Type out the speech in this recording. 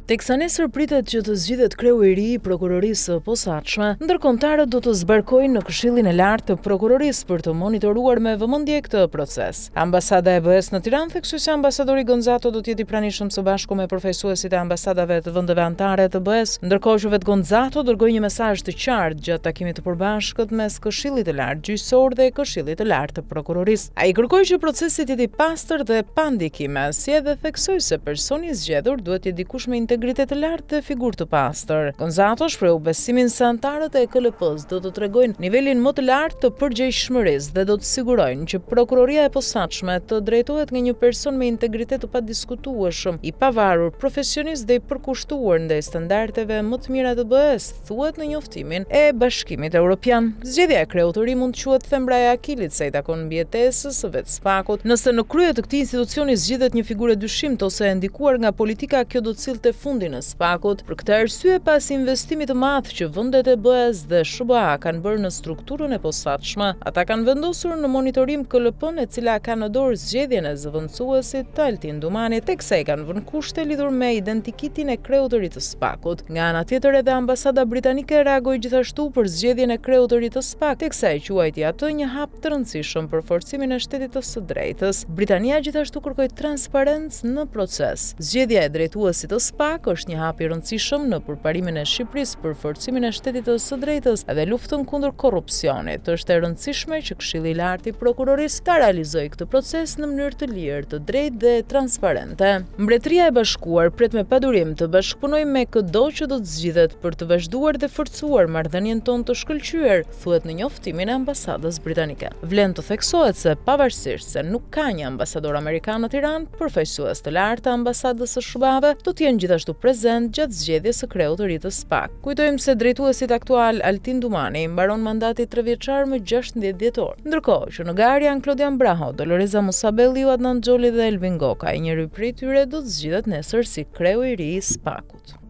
Teksa nesër pritet që të zgjidhet kreu i ri i prokurorisë së posaçme, ndërkombëtarët do të zbarkojnë në Këshillin e Lartë të Prokurorisë për të monitoruar me vëmendje këtë proces. Ambasada e BE-s në Tiranë theksoi se ambasadori Gonzato do të jetë i pranishëm së bashku me përfaqësuesit e ambasadave të vendeve anëtare të BE-s, ndërkohë që vetë Gonzato dërgoi një mesazh të qartë gjatë takimit të përbashkët mes Këshillit të Lartë Gjyqësor dhe Këshillit të Lartë të Prokurorisë. Ai kërkoi që procesi të jetë i pastër dhe pa ndikime, si edhe theksoi se personi i zgjedhur duhet të jetë dikush me integritet të lartë dhe figurë të pastër. Gonzato shprehu besimin se anëtarët e KLP-s do të tregojnë nivelin më të lartë të përgjegjshmërisë dhe do të sigurojnë që prokuroria e posaçme të drejtohet nga një person me integritet të padiskutueshëm, i pavarur, profesionist dhe i përkushtuar ndaj standardeve më të mira të BE-s, thuhet në njoftimin e Bashkimit Evropian. Zgjedhja e kreut të ri mund të quhet thembra e akilit sa i takon mbijetesës së vetë SPAK-ut. Nëse në krye të këtij institucioni zgjidhet një figurë dyshimt ose e ndikuar nga politika, kjo do të sillte fundin e SPAK-ut. Për këtë arsye, pas investimit të madh që vendet e BE-s dhe SBA kanë bërë në strukturën e posaçme, ata kanë vendosur në monitorim KLP-n, e cila ka në dorë zgjedhjen e zëvendësuesit të Altin Dumanit, teksa i kanë vënë kushte lidhur me identikitin e kreut të ri të SPAK-ut. Nga ana tjetër, edhe ambasada britanike reagoi gjithashtu për zgjedhjen e kreut të ri të SPAK, teksa e quajti atë një hap të rëndësishëm për forcimin e shtetit të së drejtës. Britania gjithashtu kërkoi transparencë në proces. Zgjedhja e drejtuesit të SPAK është një hap i rëndësishëm në përparimin e Shqipërisë për forcimin e shtetit të së drejtës dhe luftën kundër korrupsionit. Është e rëndësishme që Këshilli i Lartë i Prokurorisë ta realizojë këtë proces në mënyrë të lirë, të drejtë dhe transparente. Mbretëria e Bashkuar pret me padurim të bashkëpunojë me çdo që do të zgjidhet për të vazhduar dhe forcuar marrëdhënien tonë të shkëlqyer, thuhet në njoftimin e ambasadës britanike. Vlen të theksohet se pavarësisht se nuk ka një ambasador amerikan në Tiranë, përfaqësues të lartë të ambasadës së SBA-ve do të jenë gjithashtu prezent gjatë zgjedhjes së kreut të ri të SPAK. Kujtojmë se drejtuesit aktual Altin Dumani mbaron mandati 3 vjeçar më 16 dhjetor. Ndërkohë që në garë janë Klodian Braho, Doloreza Musabelli, Adnan Xholi dhe Elvin Goka, njëri prej tyre do të zgjidhet nesër si kreu i ri i SPAK-ut.